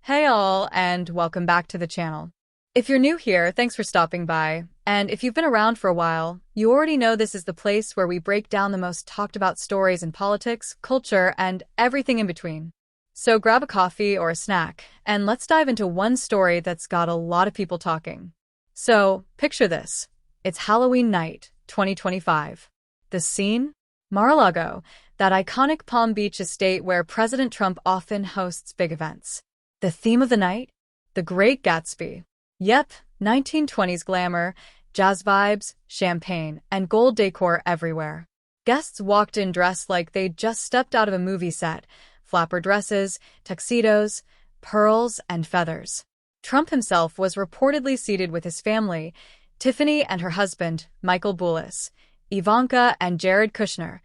Hey all, and welcome back to the channel. If you're new here, thanks for stopping by. And if you've been around for a while, you already know this is the place where we break down the most talked about stories in politics, culture, and everything in between. So grab a coffee or a snack, and let's dive into one story that's got a lot of people talking. So, picture this. It's Halloween night, 2025. The scene? Mar-a-Lago, that iconic Palm Beach estate where President Trump often hosts big events. The theme of the night? The Great Gatsby. Yep, 1920s glamour, jazz vibes, champagne, and gold decor everywhere. Guests walked in dressed like they'd just stepped out of a movie set, flapper dresses, tuxedos, pearls, and feathers. Trump himself was reportedly seated with his family, Tiffany and her husband, Michael Boulos, Ivanka and Jared Kushner,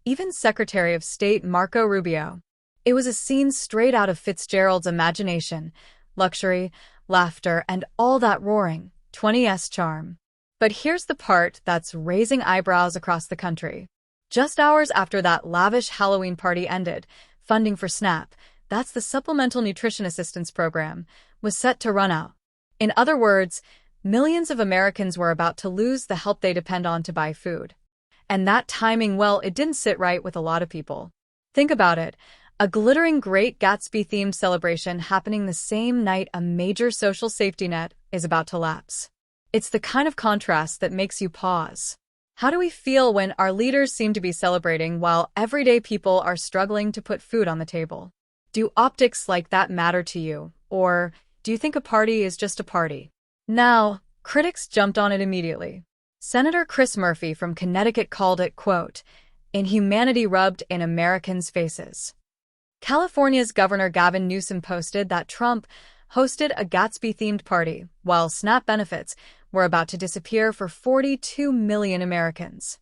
even Secretary of State Marco Rubio. It was a scene straight out of Fitzgerald's imagination, luxury, laughter, and all that roaring 20s charm. But here's the part that's raising eyebrows across the country. Just hours after that lavish Halloween party ended, funding for SNAP, that's the Supplemental Nutrition Assistance Program, was set to run out. In other words, millions of Americans were about to lose the help they depend on to buy food. And that timing, well, it didn't sit right with a lot of people. Think about it. A glittering Great Gatsby-themed celebration happening the same night a major social safety net is about to lapse. It's the kind of contrast that makes you pause. How do we feel when our leaders seem to be celebrating while everyday people are struggling to put food on the table? Do optics like that matter to you? Or do you think a party is just a party? Now, critics jumped on it immediately. Senator Chris Murphy from Connecticut called it, quote, "inhumanity rubbed in Americans' faces." California's Governor Gavin Newsom posted that Trump hosted a Gatsby-themed party, while SNAP benefits were about to disappear for 42 million Americans.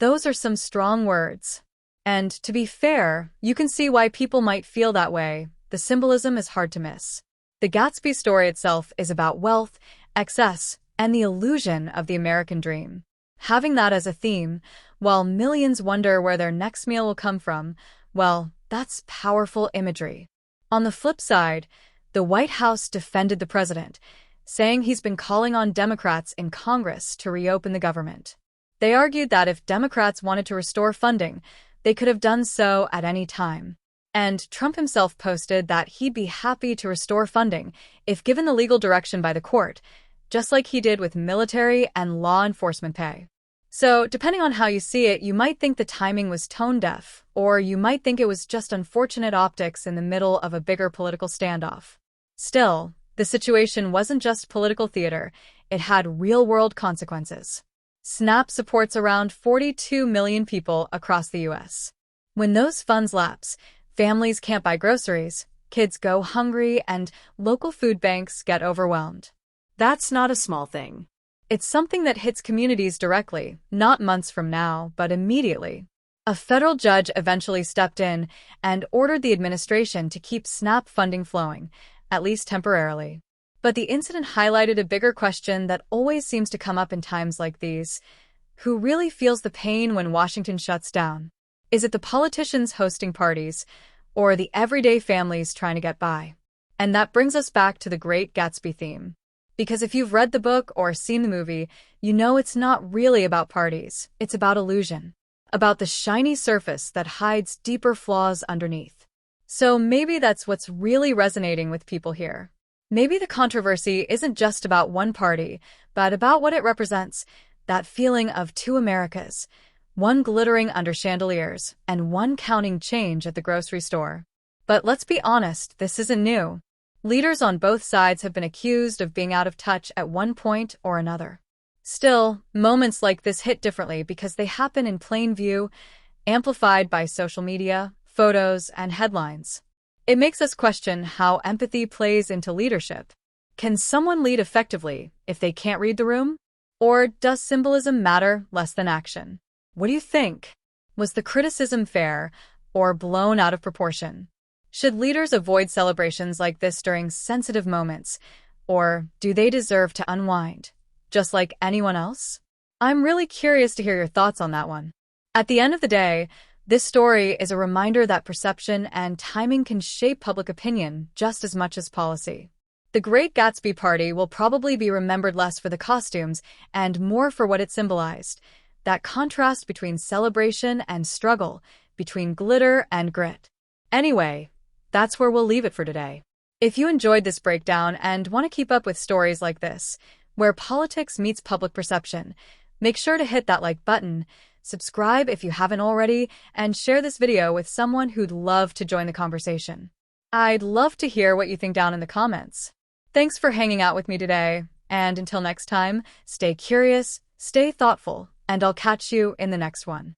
Those are some strong words. And to be fair, you can see why people might feel that way. The symbolism is hard to miss. The Gatsby story itself is about wealth, excess, and the illusion of the American dream. Having that as a theme, while millions wonder where their next meal will come from, well, that's powerful imagery. On the flip side, the White House defended the president, saying he's been calling on Democrats in Congress to reopen the government. They argued that if Democrats wanted to restore funding, they could have done so at any time. And Trump himself posted that he'd be happy to restore funding if given the legal direction by the court, just like he did with military and law enforcement pay. So, depending on how you see it, you might think the timing was tone-deaf, or you might think it was just unfortunate optics in the middle of a bigger political standoff. Still, the situation wasn't just political theater, it had real-world consequences. SNAP supports around 42 million people across the U.S. When those funds lapse, families can't buy groceries, kids go hungry, and local food banks get overwhelmed. That's not a small thing. It's something that hits communities directly, not months from now, but immediately. A federal judge eventually stepped in and ordered the administration to keep SNAP funding flowing, at least temporarily. But the incident highlighted a bigger question that always seems to come up in times like these. Who really feels the pain when Washington shuts down? Is it the politicians hosting parties, or the everyday families trying to get by? And that brings us back to the Great Gatsby theme. Because if you've read the book or seen the movie, you know it's not really about parties, it's about illusion. About the shiny surface that hides deeper flaws underneath. So maybe that's what's really resonating with people here. Maybe the controversy isn't just about one party, but about what it represents, that feeling of two Americas, one glittering under chandeliers and one counting change at the grocery store. But let's be honest, this isn't new. Leaders on both sides have been accused of being out of touch at one point or another. Still, moments like this hit differently because they happen in plain view, amplified by social media, photos, and headlines. It makes us question how empathy plays into leadership. Can someone lead effectively if they can't read the room? Or does symbolism matter less than action? What do you think? Was the criticism fair or blown out of proportion? Should leaders avoid celebrations like this during sensitive moments, or do they deserve to unwind, just like anyone else? I'm really curious to hear your thoughts on that one. At the end of the day, This story is a reminder that perception and timing can shape public opinion just as much as policy. The Great Gatsby party will probably be remembered less for the costumes and more for what it symbolized. That contrast between celebration and struggle, between glitter and grit. Anyway, that's where we'll leave it for today. If you enjoyed this breakdown and want to keep up with stories like this, where politics meets public perception, make sure to hit that like button, subscribe if you haven't already, and share this video with someone who'd love to join the conversation. I'd love to hear what you think down in the comments. Thanks for hanging out with me today, and until next time, stay curious, stay thoughtful, and I'll catch you in the next one.